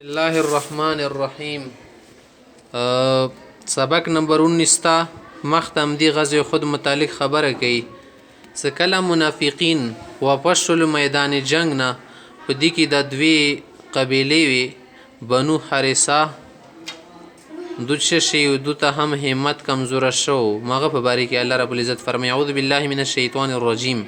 الله الرحمن الرحیم. سبق نمبر 19 تا مختم دی غزو خود متعلق خبره کوي. سکله منافقین واپس شول میدان جنگ نه، په دې کې د دوی قبیلې وي، بنو حارثه دوچه شي دوته هم همت کمزوره شو. مغه په باره کې الله رب العزت فرمایي اعوذ بالله من الشیطان الرجیم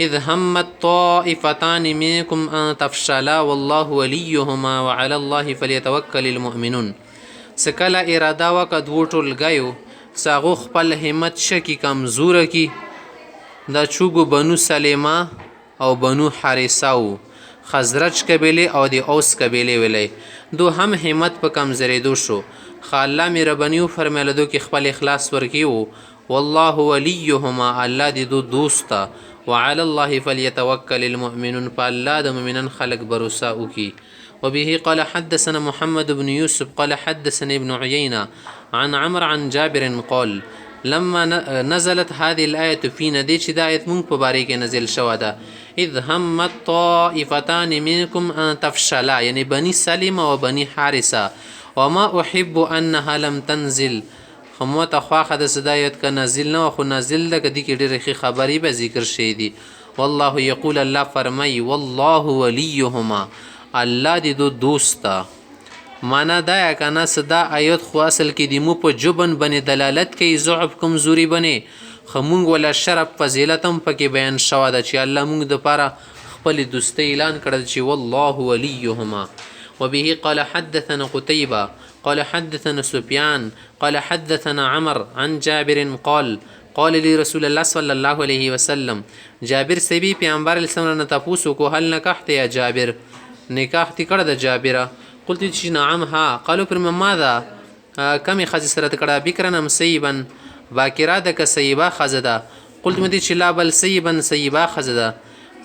اذ همت طائفتان منكم ان تفشلا والله وليهما وعلى الله فليتوكل المؤمنون. سکله اراده وکړه دوه ټولګیو ساغو خپل همت شکی کمزوره کی، دا چوګو بنو سلیمه او بنو حارثه و، خزرج قبیله او د اوس قبیله ویلې دو هم همت په کمزریدو شو. خاله مهرباني فرمایله دو کې خپل اخلاص ورکیو، والله وليهما الله دې دو دوستا، وعلى الله فليتوكل المؤمنون فالله د مؤمنان خلق بروسا وکي. وبه قال حدثنا محمد بن يوسف قال حدثنا ابن عيينة عن عمر عن جابر قال لما نزلت هذه الآية فينا دي چې د آیت مونږ په باره کې نازل شوه ده، اذ همت طائفتان منكم ان تفشلا، یعنی بني سلمة و بني حارثه، وما احب انها لم تنزل، خو ته خواخه د صدایت که نازل نه خو نازل ده، که دې کې ډېرې ښې خبرې به ذکر شوي دي. والله یقول الله فرمایي والله ولیهما، الله دې دو دوسته. معنا دا یا که نه صدا آیت خو اصل کې د مو په جبن بنې دلالت کوي، ضعف کمزوري بنې، خو مونږ ولا شرف فضیلت هم پکې بیان شوه ده چې الله مونږ دپاره خپل دوستۍ اعلان کړل چې والله ولیهما. وبه قال حدثنا قتيبة قال حدثنا سفيان قال حدثنا عمر عن جابر قال قال لي رسول الله صلى الله عليه وسلم، جابر سبي پیغمبر اسلام نه تاسو کو هل نکحت یا جابر، نکاح تی کړه د جابر؟ قلت چې نعم ها. قالوا پر ماذا، کمی خځې سره کړه؟ بکرن مسیبا، باکره ده که سیبا خځه ده؟ قلت مدي چې لا بل سیبا سیبا خځه ده.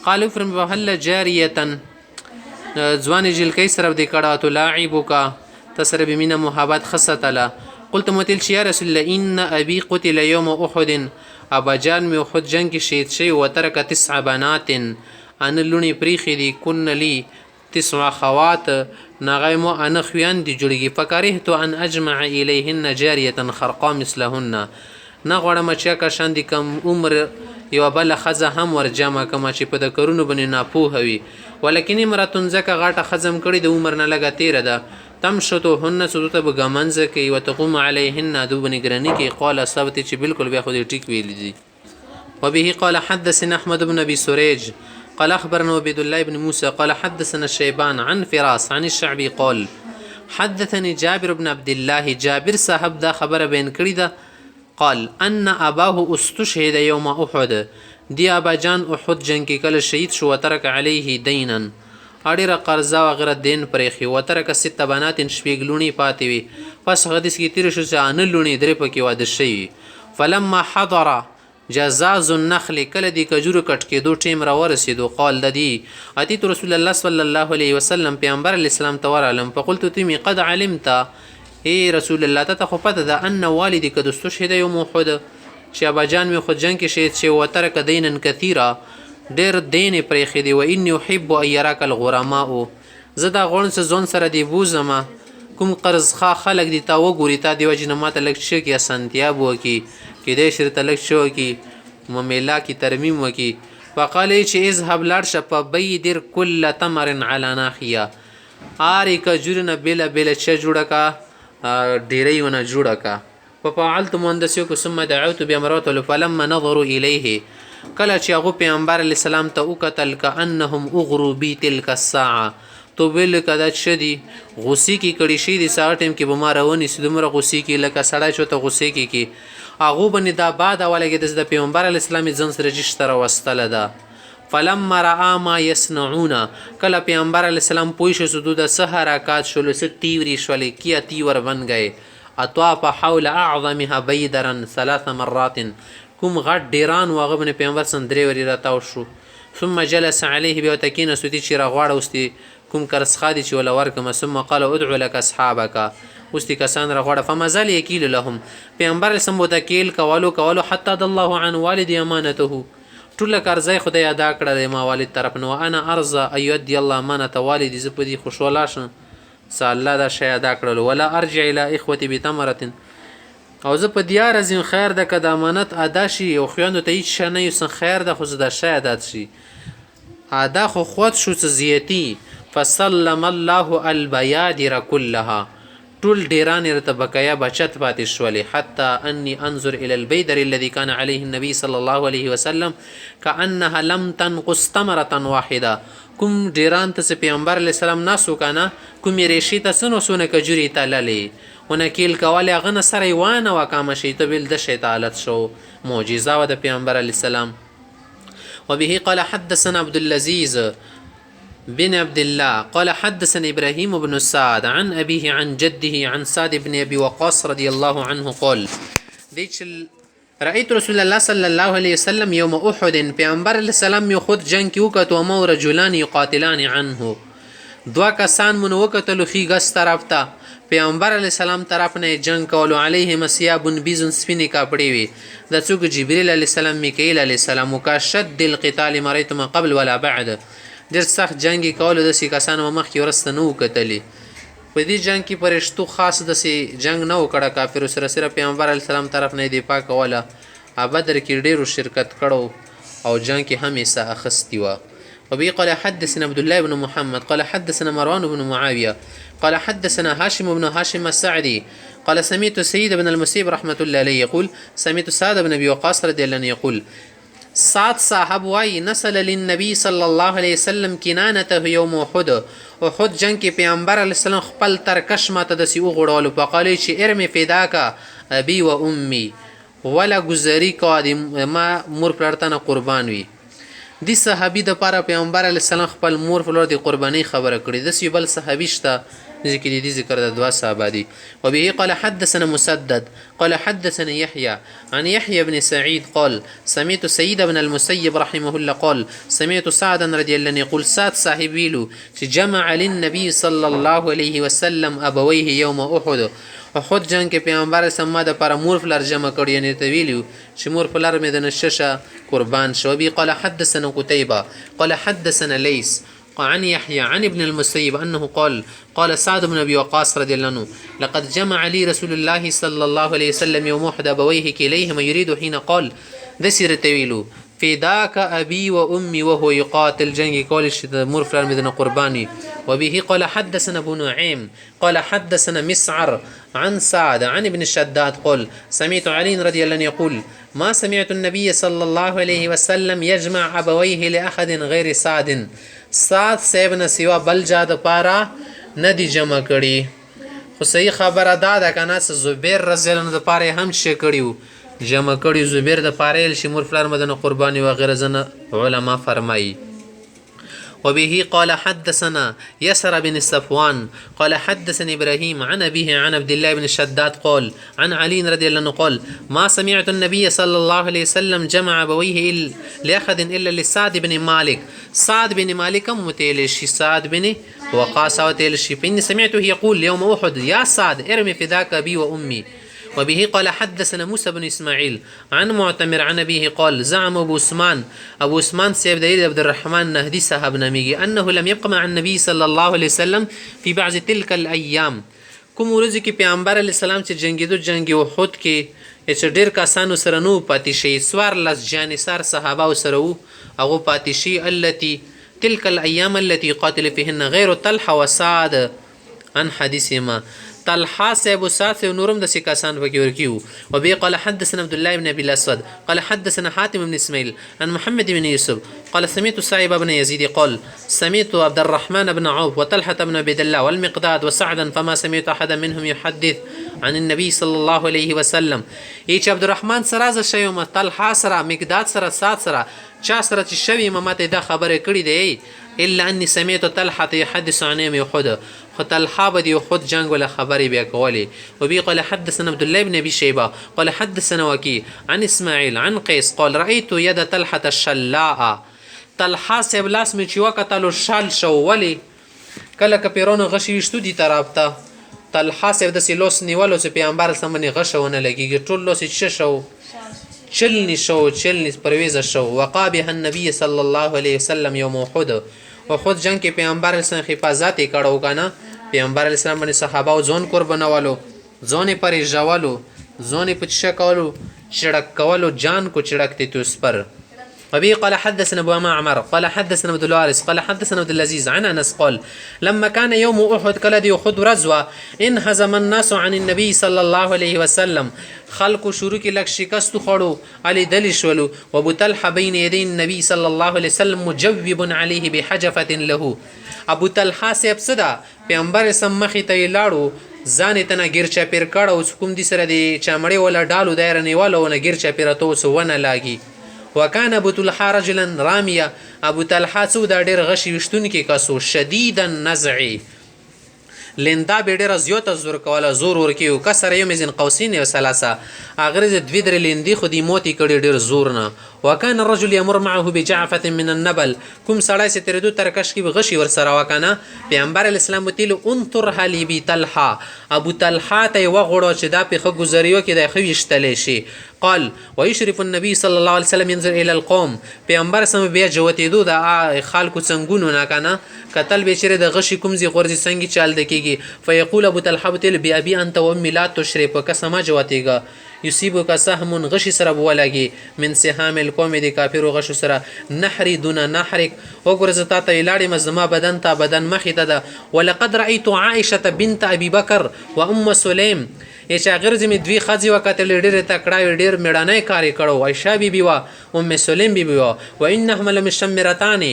قالوا پر هل جاریه، ځوان جلکی سره دې کړه؟ تلاعبک، تسره بمینه محبت خصتله. قلت متل چې یا رسول الله ان ابي قتل يوم احد، ابا جان می احد جنگ کې شهید شي، وترک 9 بنات، ان لونی پریخي دي، کن لي 9 خوات، نغیمو ان خویان دي جوړیږي. فکرهت ان اجمع الیهن جاریه خرقا مثلهن، نه غواړم چې کا شان دي کم عمر یو بل خزه هم ور جمع کما چې په د کرونو باندې ناپوه وي، ولکن امراتن زکه غاټه خزم کړي د عمر نه لګه تیره ده، تمشطهن سوته بغمنځ کوي، وتقوم علیهن دو بنګرانی کې. قال ثابت چې بالکل بیا خو دې ټیک ویل دي. وبه قال حدثنا احمد بن ابي سريج قال اخبرنا عبد الله بن موسى قال حدثنا الشيبان عن فراس عن الشعبي قال حدثني جابر بن عبد الله، جابر صاحب دا خبر بین کړی ده، قال ان اباه استشهد يوم احد، دی ابا جان احد جنگ کې کله شهید شو، وترک عليه دینا، اړیره قرضه وغیره دین پرېخي، وترک 6 بنات، شپږ لونی پاتې وي. پس حدیث کې تیر شو چې ان لونی درې پکې واده شي. فلما حضر جزاز النخل، کله دی کجورو کټ کې دو ټیم را ورسېدو، قال لدی اتیت رسول الله صلی الله علیه وسلم، پیغمبر الاسلام ته ورغلم، فقلت تمی قد علمت، ای رسول الله ته خو پته ده، ان والدی قد استشهد یوم احد، چې ابا جان می خود جنگ کې شهید شي، وترک دینا کثیرا، ډېر دین پرېښی دی، و انی احب ان یراک الغرماء، زه دا غواړم چې ځون سره دی بوزم، کوم قرض ښه خلک دي تا وګوري، تا دی وجې نه ماته لږ څه کې اسانتیا به وکړي، کیدای شي درته لږ څه وکړي، ممیلا کې ترمیم وکړي. فقال چې اذهب لاړ شه فبیدر کل تمر علی ناحیه، هرې کجورې نه بېله بېله څه جوړه کا، ډېرۍ ونه جوړه کا. ففعلت مهندس یو کو ثم دعوت بامرأته فلما نظروا الیه، کله چې هغه پیغمبر علیه السلام ته وکتل کانهم اغروا بی تلک الساعه، تو ویل کدا چې دی غوسی کی کړي شي د ساعت ټیم کې بمار ونی سیدمره غوسی کی لکه سړی چوته غوسی کی هغه باندې دا بعد اولګه د پیغمبر علیه السلام ځن سره رجستر واستله ده. فلما را ما يصنعون، کله پیغمبر علیه السلام پوه شو سدو د حرکات شول، س تیوری شولې کیا تیور بن گئے، اطواف حول اعظمها بیدرا 3 مرات، کوم غټ ډیران واغه باندې پیغمبر سن درې وری راتاو شو. ثم جلس عليه بيوتكين سوتي چې راغواړه اوستي کوم کرس خادي چې ولا ورکم، ثم قال ادعو لك اصحابك، اوستي کسان راغواړه، فما زال يكيل لهم، پیغمبر سم متکیل کولو حتى الله عن والد امانته، ټول قرضې خدای ادا کړه د ما والد طرف نو، انا ارزه ايدي الله امانه والدي، زه په دې خوشاله شم څه الله دا شی ادا کړلو. ولا ارجع الی اخوتي بتمرة، او زه په دیار ازم خیر ده که د امانت ادا شي او خویندو ته هېڅ شی نه یوسن خیر ده خو زه دا شی ادا شي ادا خو خود شو څه زیاتي. فسلم الله البیادر کلها، ټول ډیران رته بقایا بچت پاتې شولې. حتی انی انظر الى البیدر الذي كان عليه النبي صلی الله علیه وسلم كأنها لم تنقص تمرة واحده. کوم ډیران ته چې پیغمبر علیه السلام ناسو کنه کومې ریشې ته څه نو څونه کجوري تللې ونکیل کولې هغه نه سره یې وانه وکامه شي ته بل د شیطالت شو معجزه و د پیغمبر علیه السلام. وبه قال حدثنا عبد العزيز بن عبد الله قال حدثنا إبراهيم بن سعد عن أبيه عن جده عن سعد بن أبي وقاص رضي الله عنه قال رأيت رسول الله صلى الله عليه وسلم يوم أحد پیغمبر علیه السلام یو خود جنگ کې وکت و مو رجلان يقاتلان عنه، دوا کسان من وکتلو خی ګس طرف ته پیغمبر علیه السلام طرف نه جنگ کولو. علیهم ثياب بیض سپینې کپړې وي د څوک جبريل علیه السلام میکائیل علیه السلام وکشد القتال مريت ما قبل ولا بعد، ډېر سخت جنګ کولو داسې کسانو مخکې ورسته نه وکتلي. په دې جنگ کې پرشتو خاص داسې جنگ نه وکړه کافرو سره، صرف پیغمبر علیه السلام طرف نه دفاع کوله. بدر کې ډېرو شرکت کړو او جنگ کې هم حصه اخیستې وه. وبه قال حدثنا عبد الله بن محمد قال حدثنا مروان بن معاوية قال حدثنا هاشم بن هاشم السعدي قال سمعت سيد بن المسيب رحمة الله عليه يقول سمعت سعد بن أبي وقاص رضي الله عنه يقول سعد صاحب واي نسل للنبي صلى الله عليه وسلم كنانته يوم احد. احد جنگ کې پیغمبر علیه السلام خپل ترکش ماته داسې وغوړولو فقال چې ارمي فداک ابي و امي، ولا گزاري کا ما مور پلارتنه قربان وي. دی صحابي د پاره پیغمبر علیه السلام خپل مور پلار دی قرباني خبره کړې. داسې بل صحابي شته ذکر دي ذکر د دوا صحابه دي. وبه قال حدثنا مسدد قال حدثنا يحيى عن يحيى بن سعيد قال سمعت سيد بن المسيب رحمه الله قال سمعت سعدا رضي الله عنه يقول سعد صاحب ویلو چې جمع للنبي صلى الله عليه وسلم ابويه يوم احد. احد جنگ کې پیغمبر سم د پر مور فلر جمع کړی یعنی ته ویلو چې مور فلر مې د نششه قربان شو. وبه قال حدثنا قتيبة قال حدثنا ليس عن يحيى عن ابن المسيب أنه قال سعد بن أبي وقاص رضي الله عنه لقد جمع لي رسول الله صلى الله عليه وسلم يوم أحد أبويه كليهما يريد حين قال ذسر تويلو فداك أبي وأمي وهو يقاتل جنگ قول مور فلان مدن قرباني. وبه قال حدثنا أبو نعيم قال حدثنا مسعر عن سعد عن ابن الشداد قال سمعت علي رضي الله عنه يقول ما سمعت النبي صلى الله عليه وسلم يجمع أبويه لأحد غير سعد. سعد صاحب نه سوا بل جا د پاره نه دی جمع کړي، خو صحیح خبره دا ده که نه زبیر رضی الله عنه د پاره هم شی کړي جمع کړي. زبیر د پاره چې مور فلار مدنه قرباني وغیره ځنه علما فرمایي. وبه قال حدثنا يسر بن صفوان قال حدثني إبراهيم عن أبيه عن عبد الله بن الشداد قال عن علي رضي الله عنه قال ما سمعت النبي صلى الله عليه وسلم جمع أبويه لأحد إلا لسعد بن مالك. سعد بن مالك متيلشي سعد بن وقاص وتيلشي فإني سمعته يقول يوم أحد يا سعد ارمي فداك أبي وأمي. وبه قال حدثنا موسى بن إسماعيل عن معتمر عن أبيه قال زعم أبو عثمان سيف دليل عبد الرحمن نهدي صاحب ناميږي أنه لم يبق مع النبي صلى الله عليه وسلم في بعض تلك الأيام. کوم ورځ کې پیغمبر علیه السلام چې جنگیدو جنگ احد کې چې ډېر کسانو سره نو پاتې شي 14 جانصار صحابه سره وو هغه پاتې شي التي تلك الأيام التي يقاتل فيهن غير طلحة وسعد عن حديثهما. طلحة صاحب وسعد صاحب نورم د سکاسان پکې ورکیو. وبه قال حدثنا عبد الله بن ابي الاسود قال حدثنا حاتم بن اسماعيل عن محمد بن يوسف قال سمعت سعيد بن يزيد قال سمعت عبد الرحمن بن عوف وطلحة بن عبد الله والمقداد وسعدا فما سمعت احدا منهم يحدث عن النبي صلى الله عليه وسلم. چې عبد الرحمن سره ز شيوم طلحة سره مقداد سره سعد سره چا سره چې شوی ماته دا خبره کړې دی الا اني سمعت طلحة يحدث عن يوم احد. طلحة بدي احد جنگ ولا خبري بیا کولې. وبي قال حدثنا عبد الله بن ابي شيبه قال حدثنا وكيع عن اسماعيل عن قيس قال رايت يد طلحة الشلاء. طلحة صاحب لاس می چې وکتلو شال شو ولی کله کپیرونو غشي وشتو دي طرفته طلحة صاحب د سلوس نیولو چې پیغمبر سمنه غشونه لګيږي ټول لوس چې شو چلني پرويزه شو. وقا بها النبي صلى الله عليه وسلم يوم احد. احد جنگ کې پیغمبر سره حفاظت کړو کنه پیغمبر علیه السلام باندې صحابه ځون قربانولو، ځون یې پرې ژولو، ځون یې په چیشه کولو، چړک کولو، جان کو چړک ته توس پر. وبه قال حدثنا ابو معمر قال حدثنا عبد الوارث قال حدثنا عبد العزيز عن انس قال لما كان يوم احد كلا دي احد رزوه انهزم الناس عن النبي صلى الله عليه وسلم خلق شروع کی لک شکست خړو علي دلی شولو وابو طلحه بين يدي النبي صلى الله عليه وسلم مجوب عليه بحجفه له. ابو طلحه سیب صدا پیغمبر سم مخې ته لاړو ځان ته نه ګیر چا پیر کړه حکم دي سره دی چمړې ولا ډالو دایر نیوالو نه ګیر چا پیر ته وسونه لاګي. وکان ابو طلحه رجلا رامیا ابو طلحه څو دا ډېر غشي وشتونکي کسو شدید النزع لندا به ډېره زیاته زور کوله زور ورکیو کسر یمزن قوسین و ثلاثه اغرز دوی در لندي خو دی موتی کړي ډېر زور نه. وکان الرجل يمر معه بجعفه من النبل کوم سړی چې تر دو ترکش کې غشي ور سره وکنه پیغمبر اسلام وتیل انطر حلی بی طلحه ابو طلحه ته وغړو چې دا په گزاریو کې د خويشتل شي. قال ويشرف النبي صلى الله عليه وسلم ينظر الى القوم پیغمبر سم بیا جوتی دو د خلکو څنګهونو نه کنه قتل به چیرې د غشي کوم زی غورځي څنګه چال دکېږي. فيقول ابو طلحه تل بي ابي انت وامي لا تشرف قسم جوتيګه يصيبك سهم غشي سره بولګي من سهام القوم دي کافر غش سره نحري دون نحرك وګرزتا ته لاړې مزما بدن ته بدن مخې ته ده. ولقد رايت عائشه بنت ابي بكر وام سليم ایچا غرض می دوی خځې وکتل ډېرې تکړه ډېر میړنی کار یې کړو. عایشه بیبي وه ام سلیم بیبي وه و انهما لمشمرتان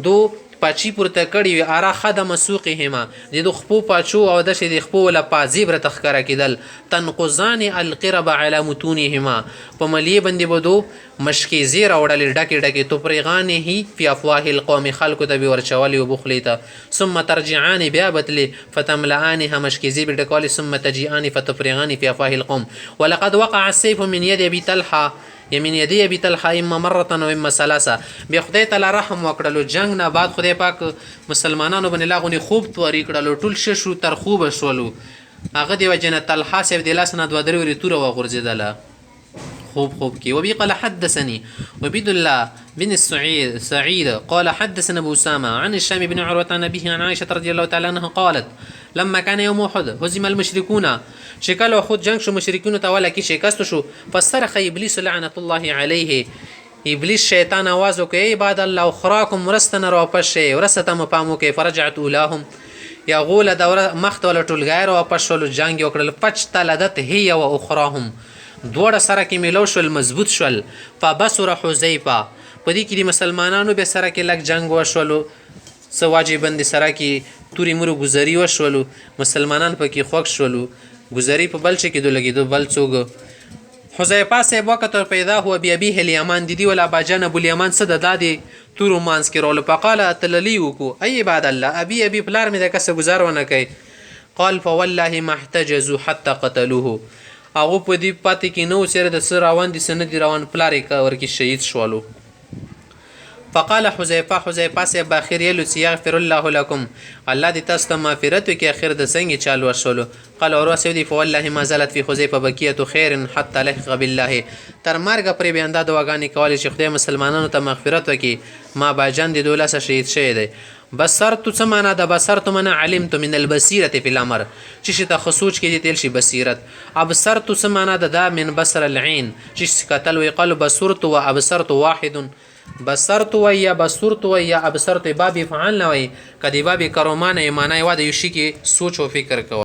دو پاچی پورته کړي وي ارا خدم سوقهما د دو خپو پاچو او د شه د خپو له پازیب را تخکره کېدل تنقضان القرب على متونهما په ملي باندې بدو مشکی زیر اوړل ډکه ډکه تو پرغانه هی فی افواه القوم خلق ته ورچولی او بخلیته ثم ترجعان بیا بتل فتملانها مشکی زیر ډکول ثم تجيئان فتفرغان فی افواه القوم. ولقد وقع السيف من يد ابي طلحه یمین یدی ابي طلحه اما مره و اما ثلاثه به خدای تعالی رحم وکړلو جنگ نه بعد خدای پاک مسلمانانو باندې لاغونی خوب توری کړلو ټول ششو تر خوب شولو هغه دی وجنه طلحه سیف د لاس نه دوه درې ورې تور و غورځیدله خوب کی. وبي قال حدثني وبيد الله بن سعيد قال حدثنا ابو اسامه عن الشام بن عروه عن ابيه عن عائشه رضي الله تعالى عنها قالت لما كان يوم احد هزم المشركون شکل خود جنگ شو مشرکین ته ولا کی شکست شو فصرخ ابلیس لعنه الله عليه ابلیس شیطان आवाज وکي عباد الله اخراكم ورستن را پشه ورستم پامو کې فرجعت اولاهم یا غول دوره مخت ولا ټولګای را پښول جنگ وکړل پچ تلدت هي او اخراهم دوړه سره کې ملو شول مضبوط شول. فبصر حذیفه په دې کې د مسلمانانو به سره کې لک جنگ وشولو سواجی بند سره کې توري مرو گزاري وشولو مسلمانان په کې خوښ شولو گزاري په بل چې کې دو لګیدو بل څوګ حذیفه سے وخت پیدا هو بی ابي الیمان دي ولا باجان ابو الیمان صد دادي تورو مانس کې رول فقال تللی وکو ای عباد الله ابي پلار مې د کس گزار ونه کوي. قال فوالله ما احتجزوا حتى قتلوه هغه په دې پاتې کې نو سره د سر روان دي سند روان پلارې کا ورکی شهید شوالو. فقال حذیفه سے باخر یلو یغفر الله لكم الله دې تاسو ته مغفرت وکي اخر د څنګه چالو شولو. قال اور سعودي فوالله ما زالت في حذیفه بقيه خير حتى لحق بالله تر مرګ پرې به انداز دواګانی کول چې خدای مسلمانانو ته مغفرت وکي ما باجان دې دولسه شهید شه دی. بصرت سمانا د بصرت من علمت من البصيره في الامر چې ته خصوص کې دې تل شي بصیرت. ابصرت سمانا د من بصر العين چې کتل وی قلب بصرت و ابصرت واحد بصرت و یا بصرت و یا ابصرت باب فعل وی کدی باب کرومانه معنی و د یو شي کې سوچ او فکر کو.